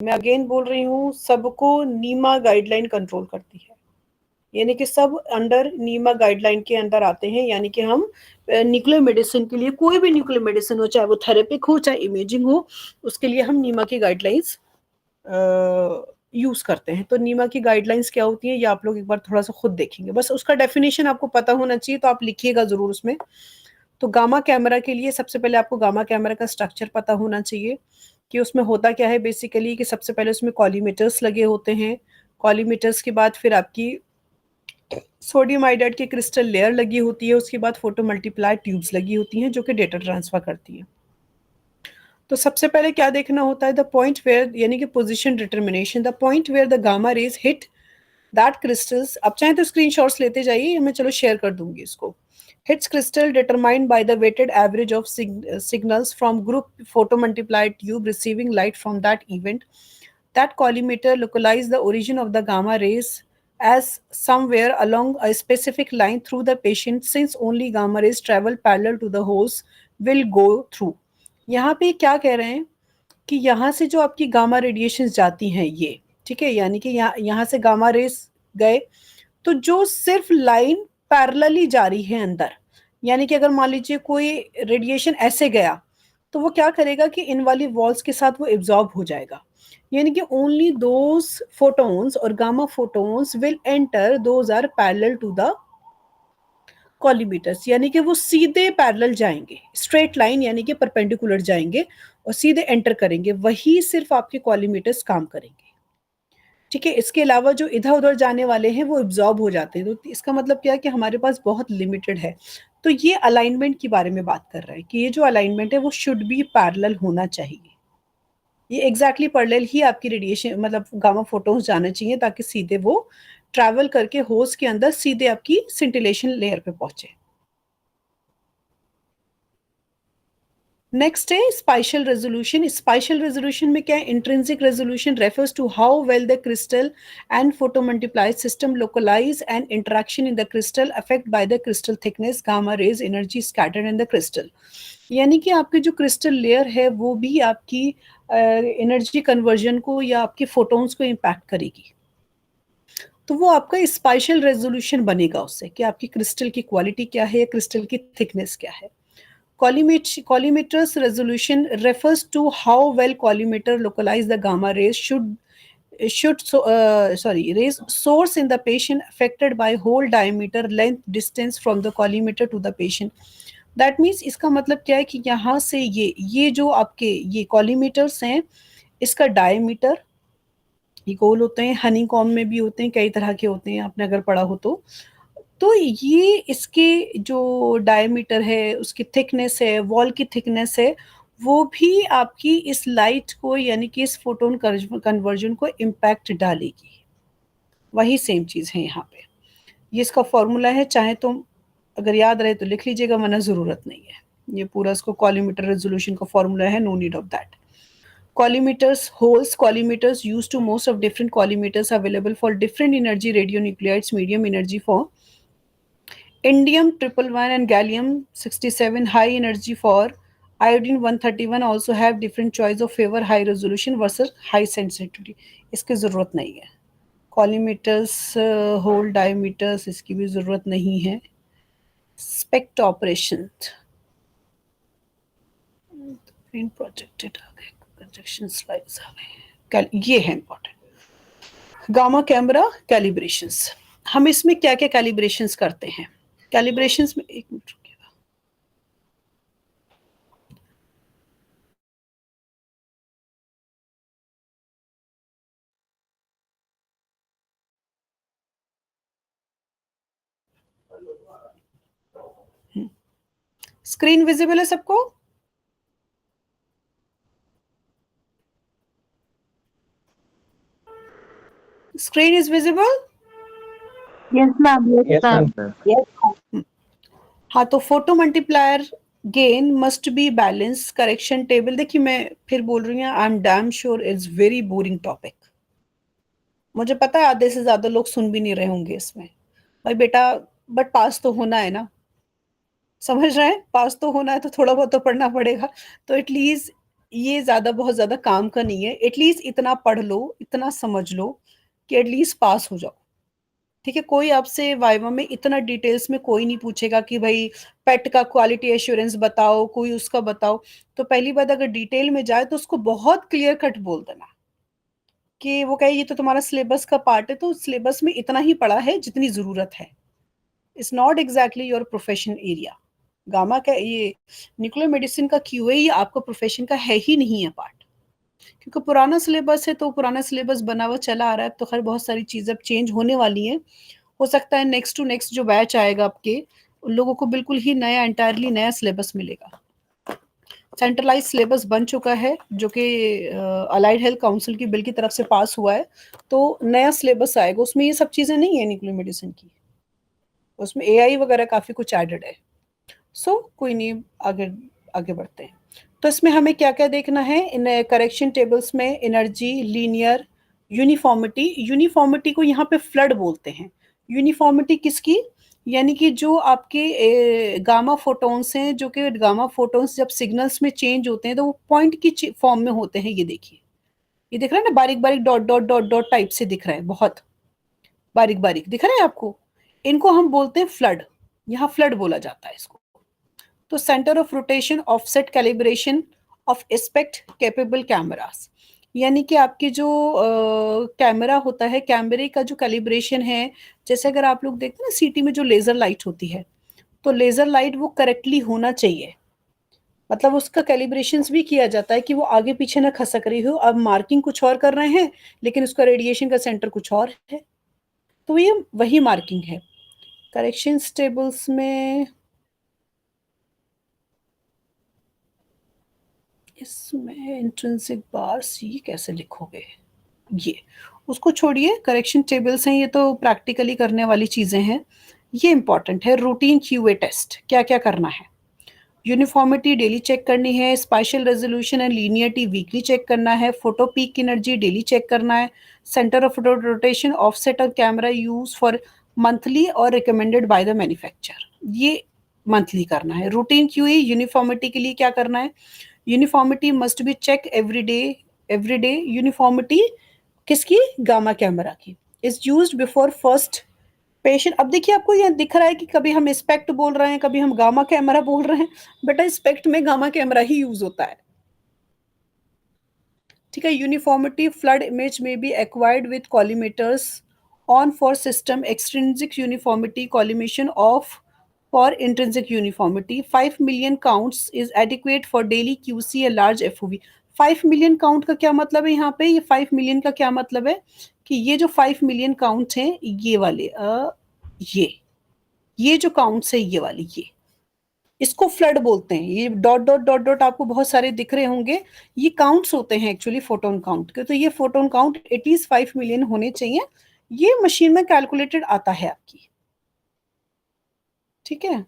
मैं अगेन बोल रही हूँ, सबको नीमा गाइडलाइन कंट्रोल करती है, यानी कि सब अंडर नीमा गाइडलाइन के अंदर आते हैं। यानी कि हम न्यूक्लियर मेडिसिन के लिए, कोई भी न्यूक्लियर मेडिसिन हो, चाहे वो थेरेपिक हो चाहे इमेजिंग हो, उसके लिए हम नीमा की गाइडलाइंस यूज करते हैं। तो नीमा की गाइडलाइंस क्या होती है, ये आप लोग एक बार थोड़ा सा खुद देखेंगे, बस उसका डेफिनेशन आपको पता होना चाहिए, तो आप लिखिएगा जरूर उसमें। तो गामा कैमरा के लिए सबसे पहले आपको गामा कैमरा का स्ट्रक्चर पता होना चाहिए कि उसमें होता क्या है बेसिकली, कि सबसे पहले उसमें कॉलीमीटर्स लगे होते हैं। कॉलीमीटर्स के बाद फिर आपकी सोडियम आयोडाइड की क्रिस्टल लेयर लगी होती है, उसके बाद फोटो मल्टीप्लाई ट्यूब्स लगी होती हैं जो कि डेटा ट्रांसफर करती हैं। तो सबसे पहले क्या देखना होता है, द पॉइंट वेयर, यानी कि position determination, the point where the gamma rays hit that crystals. आप चाहें तो स्क्रीनशॉट्स लेते जाइए, मैं चलो शेयर कर दूंगी इसको। Hits crystal determined by the weighted average of signals from group photo multiplied tube receiving light from that event. That collimator localize the origin of the gamma rays as somewhere along a specific line through the patient, since only gamma rays travel parallel to the holes will go through। यहाँ पे क्या कह रहे हैं कि यहाँ से जो आपकी गामा रेडिएशन जाती हैं ये, ठीक है, यानी कि यहाँ से गामा रेस गए, तो जो सिर्फ लाइन पैरेलली जा रही है अंदर, यानी कि अगर मान लीजिए कोई रेडिएशन ऐसे गया, तो वो क्या करेगा कि इन वाली वॉल्स के साथ वो एब्जॉर्ब हो जाएगा। यानी कि ओनली दोज फोटोन्स और gamma photons will enter, those are parallel to the collimators, यानी कि वो सीधे पैरेलल जाएंगे, स्ट्रेट लाइन यानी कि परपेंडिकुलर जाएंगे और सीधे एंटर करेंगे, वही सिर्फ आपके कॉलीमीटर्स काम करेंगे। ठीक है, इसके अलावा जो इधर उधर जाने वाले हैं वो एब्जॉर्ब हो जाते हैं। तो इसका मतलब क्या है कि हमारे पास बहुत लिमिटेड है। तो ये अलाइनमेंट के बारे में बात कर रहे हैं कि ये जो अलाइनमेंट है वो शुड बी पैरेलल होना चाहिए। ये एग्जैक्टली पैरेलल ही आपकी रेडिएशन मतलब गामा फोटोन्स जाना चाहिए, ताकि सीधे वो ट्रैवल करके होस्ट के अंदर सीधे आपकी सिंटिलेशन लेयर पे पहुंचे। नेक्स्ट है स्पाइशियल रेजोल्यूशन। स्पाइशियल रेजोल्यूशन में क्या है, intrinsic resolution refers to how well the crystal and photomultiply system localize and interaction in the crystal affect by the crystal thickness, gamma rays, energy scattered in the crystal. यानी कि आपकी जो crystal layer है वो भी आपकी energy conversion को या आपके फोटोन्स को इम्पैक्ट करेगी। तो वो आपका स्पाइशियल रेजोल्यूशन बनेगा उससे कि आपकी क्रिस्टल की क्वालिटी क्या है, क्रिस्टल की थिकनेस क्या है। Collimator's resolution refers to how well collimator localize the gamma rays rays source in the patient affected by whole diameter length distance from the collimator to the patient। That means इसका मतलब क्या है कि यहाँ से ये जो आपके ये कॉलीमीटर्स हैं, इसका डायमीटर, ये गोल होते हैं, हनी कॉम में भी होते हैं, कई तरह के होते हैं, आपने अगर पढ़ा हो तो ये इसके जो डायमीटर है, उसकी थिकनेस है, वॉल की थिकनेस है, वो भी आपकी इस लाइट को यानी कि इस फोटोन कन्वर्जन को इम्पैक्ट डालेगी। वही सेम चीज़ है यहाँ पे। ये इसका फॉर्मूला है, चाहे तो अगर याद रहे तो लिख लीजिएगा, वरना ज़रूरत नहीं है। ये पूरा इसको कॉलीमीटर रेजोल्यूशन का फॉर्मूला है, no need of that. Collimators holes, collimators used to most of different collimators available for different energy radionuclides, medium energy for indium 111 and gallium 67, high energy for iodine 131, also have different choice of favor high resolution versus high sensitivity। इसकी ज़रूरत नहीं है। कॉलीमीटर्स, whole diameters, इसकी भी ज़रूरत नहीं है। Specs operation projected आ गए, प्रोजेक्शन स्लाइड्स आ गए, ये है इंपॉर्टेंट। गामा कैमरा कैलिब्रेशंस, हम इसमें क्या क्या कैलिब्रेशंस करते हैं। कैलिब्रेशंस में एक मिनट रुकिएगा, स्क्रीन विजिबल है सबको? Screen is visible? Yes, ma'am. Yes, ma'am. yes। हाँ, तो photo multiplier gain must be balance correction table. देखिए मैं फिर बोल रही हूँ, I am damn sure it's very boring topic. मुझे पता है आधे से ज्यादा लोग सुन भी नहीं रहे होंगे इसमें। भाई बेटा, बट पास तो होना है ना, समझ रहे हैं, पास तो होना है तो थोड़ा बहुत तो पढ़ना पड़ेगा। तो एटलीस्ट ये ज्यादा बहुत ज्यादा काम का नहीं है। एटलीस्ट इतना पढ़ लो, इतना समझ लो कि एटलीस्ट पास हो जाओ। ठीक है, कोई आपसे वाइवा में इतना डिटेल्स में कोई नहीं पूछेगा कि भाई पेट का क्वालिटी एश्योरेंस बताओ, कोई उसका बताओ। तो पहली बात, अगर डिटेल में जाए तो उसको बहुत क्लियर कट बोल देना कि वो कहे ये तो तुम्हारा सिलेबस का पार्ट है, तो सिलेबस में इतना ही पढ़ा है जितनी जरूरत है। It's not exactly your profession area. Gamma का ये न्यूक्लियर मेडिसिन का क्यूए ये आपका प्रोफेशन का है ही नहीं है पार्ट। क्योंकि पुराना सिलेबस है, तो पुराना सिलेबस बना हुआ चला आ रहा है, तो खैर बहुत सारी चीजें अब चेंज होने वाली हैं। हो सकता है नेक्स्ट टू नेक्स्ट जो बैच आएगा आपके, उन लोगों को बिल्कुल ही नया, एंटायरली नया सिलेबस मिलेगा। सेंट्रलाइज सिलेबस बन चुका है जो कि अलाइड हेल्थ काउंसिल की बिल की तरफ से पास हुआ है। तो नया सिलेबस आएगा, उसमें ये सब चीजें नहीं है न्यूक्लियर मेडिसिन की। उसमें एआई वगैरह काफी कुछ एडेड है। सो कोई नहीं, आगे आगे बढ़ते हैं। तो इसमें हमें क्या क्या देखना है इन करेक्शन टेबल्स में? Energy, linear, uniformity. यूनिफॉर्मिटी को यहाँ पे फ्लड बोलते हैं। यूनिफॉर्मिटी किसकी? यानी कि जो आपके गामा फोटॉन्स हैं, जो कि गामा फोटॉन्स जब सिग्नल्स में चेंज होते हैं तो वो पॉइंट की फॉर्म में होते हैं। ये देखिए, ये दिख रहा है ना, बारीक बारीक dot dot dot dot type से दिख रहा है, बहुत बारीक बारीक दिख रहा है आपको। इनको हम बोलते हैं फ्लड। यहाँ फ्लड बोला जाता है इसको। तो centre of rotation, offset, calibration of aspect capable cameras. यानी कि आपकी जो कैमरा होता है, कैमरे का जो कैलिब्रेशन है, जैसे अगर आप लोग देखते हैं ना सीटी में जो लेजर लाइट होती है, तो लेजर लाइट वो करेक्टली होना चाहिए। मतलब उसका कैलिब्रेशंस भी किया जाता है कि वो आगे पीछे ना खसक रही हो। अब मार्किंग कुछ और कर रहे हैं, लेकिन उसका रेडिएशन का सेंटर कुछ और है, तो ये वही मार्किंग है। करेक्शन टेबल्स में इसमें इंट्रिंसिक बार्स ये कैसे लिखोगे? ये उसको छोड़िए, करेक्शन टेबल्स हैं, ये तो प्रैक्टिकली करने वाली चीजें हैं। ये इंपॉर्टेंट है, रूटीन क्यूए टेस्ट क्या क्या करना है। यूनिफॉर्मिटी डेली चेक करनी है, spatial resolution and linearity weekly check करना है, photo peak energy daily check करना है, centre of rotation, offset of camera use for monthly और रिकमेंडेड बाय द मैन्युफैक्चर, ये मंथली करना है। रूटीन क्यूए यूनिफॉर्मिटी के लिए क्या करना है? Uniformity must be check every day. Every day uniformity किसकी? गामा कैमरा की। Is used before first patient. अब देखिए, आपको यहाँ दिख रहा है कि कभी हम स्पेक्ट बोल रहे हैं, कभी हम गामा कैमरा बोल रहे हैं। बेटा स्पेक्ट में गामा कैमरा ही यूज होता है। ठीक है। Uniformity, flood image may be acquired with collimators on for system extrinsic uniformity, collimation off for intrinsic uniformity. 5 million counts is adequate for daily QC a large FOV. 5 million count का क्या मतलब है यहाँ पे? ये 5 million का क्या मतलब है कि ये जो 5 million काउंट हैं, ये वाले ये जो काउंट्स है, ये वाली, ये इसको फ्लड बोलते हैं। ये डॉट डॉट डॉट डॉट आपको बहुत सारे दिख रहे होंगे, ये काउंट्स होते हैं एक्चुअली फोटोन काउंट के। तो ये फोटोन काउंट एटलीस्ट 5 million होने चाहिए। ये मशीन में कैलकुलेटेड आता है आपकी। ठीक है,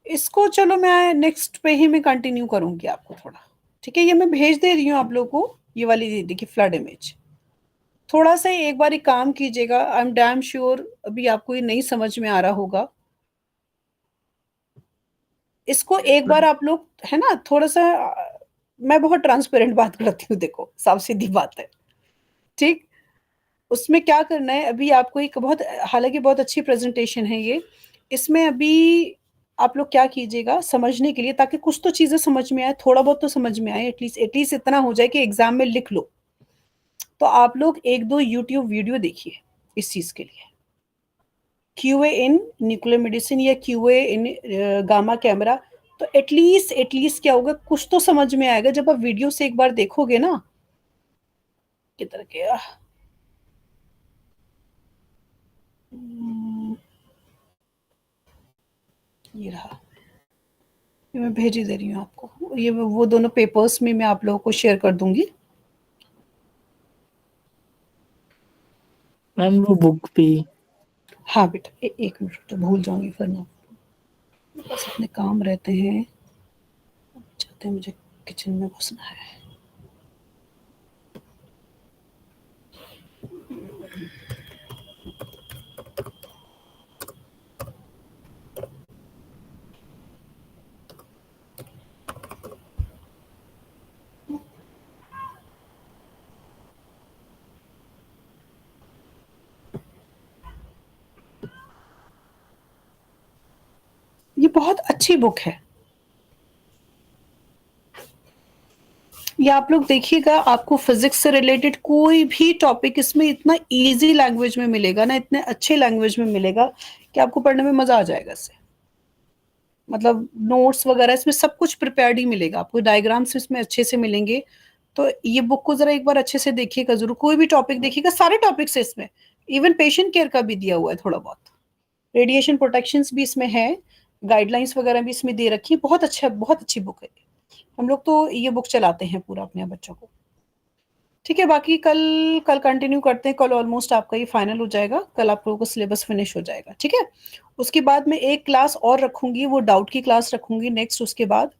इसको चलो मैं नेक्स्ट पे ही मैं कंटिन्यू करूंगी आपको थोड़ा। ठीक है, ये मैं भेज दे रही हूँ आप लोगों को, ये वाली देखिए फ्लड इमेज। थोड़ा सा एक बार एक काम कीजिएगा, आई एम डैम श्योर अभी आपको ये नहीं समझ में आ रहा होगा। इसको एक बार आप लोग, है ना, थोड़ा सा मैं बहुत ट्रांसपेरेंट बात करती हूँ, देखो साफ सीधी बात है। ठीक, उसमें क्या करना है अभी आपको, एक बहुत, हालांकि बहुत अच्छी प्रेजेंटेशन है ये। इसमें अभी आप लोग क्या कीजिएगा समझने के लिए, ताकि कुछ तो चीजें समझ में आए, थोड़ा बहुत तो समझ में आए, एटलीस्ट एटलीस्ट इतना हो जाए कि एग्जाम में लिख लो। तो आप लोग एक दो यूट्यूब वीडियो देखिए इस चीज के लिए। क्यूए इन न्यूक्लियर मेडिसिन या क्यूए इन गामा कैमरा। तो एटलीस्ट क्या होगा, कुछ तो समझ में आएगा जब आप वीडियो से एक बार देखोगे ना। किधर गया? ये रहा, ये मैं भेज ही दे रही हूँ आपको। ये वो दोनों पेपर्स में मैं आप लोगों को शेयर कर दूंगी। मैम वो बुक भी। हाँ बेटा, एक मिनट, तो भूल जाऊंगी फिर मैं। बस अपने काम रहते हैं, चाहते हैं मुझे किचन में घुसना है। बहुत अच्छी बुक है। ये आप लोग देखिएगा, आपको फिजिक्स से रिलेटेड कोई भी टॉपिक इसमें इतना इजी लैंग्वेज में मिलेगा ना, इतने अच्छे लैंग्वेज में मिलेगा कि आपको पढ़ने में मजा आ जाएगा इससे। मतलब नोट्स वगैरह इसमें सब कुछ प्रिपेयर्ड ही मिलेगा आपको, डायग्राम्स इसमें अच्छे से मिलेंगे। तो ये बुक को जरा एक बार अच्छे से देखिएगा जरूर, कोई भी टॉपिक देखिएगा, सारे टॉपिक्स है इसमें, इवन पेशेंट केयर का भी दिया हुआ है थोड़ा बहुत, रेडिएशन प्रोटेक्शंस भी इसमें है, गाइडलाइंस वगैरह भी इसमें दे रखी है। बहुत अच्छा, बहुत अच्छी बुक है। हम लोग तो ये बुक चलाते हैं पूरा अपने बच्चों को। ठीक है, बाकी कल कल कंटिन्यू करते हैं। कल ऑलमोस्ट आपका ये फाइनल हो जाएगा, कल आप लोगों का सिलेबस फिनिश हो जाएगा। ठीक है, उसके बाद मैं एक क्लास और रखूंगी, वो डाउट की क्लास रखूंगी नेक्स्ट उसके बाद,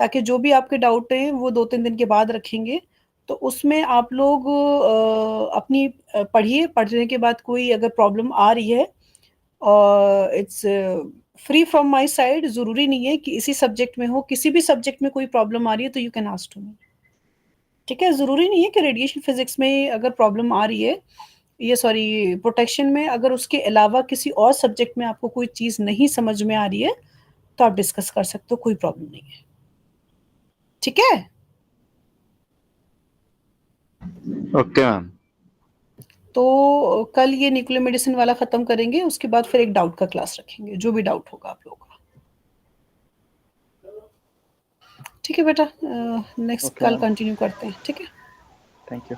ताकि जो भी आपके डाउट हैं वो 2-3 दिन के बाद रखेंगे। तो उसमें आप लोग अपनी पढ़िए, पढ़ने के बाद कोई अगर प्रॉब्लम आ रही है, और it's free from my side, जरूरी नहीं है कि इसी सब्जेक्ट में हो, किसी भी सब्जेक्ट में कोई प्रॉब्लम आ रही है तो you can ask to me. ठीक है, जरूरी नहीं है कि रेडिएशन फिजिक्स में अगर प्रॉब्लम आ रही है, ये सॉरी प्रोटेक्शन में, अगर उसके अलावा किसी और सब्जेक्ट में आपको कोई चीज नहीं समझ में आ रही है तो आप डिस्कस कर सकते हो, कोई प्रॉब्लम नहीं है। ठीक है, ओके मैम। तो कल ये न्यूक्लियर मेडिसिन वाला खत्म करेंगे, उसके बाद फिर एक डाउट का क्लास रखेंगे, जो भी डाउट होगा आप लोगों का। ठीक है बेटा, नेक्स्ट ओके कल मैम, कंटिन्यू करते हैं। ठीक है, थैंक यू।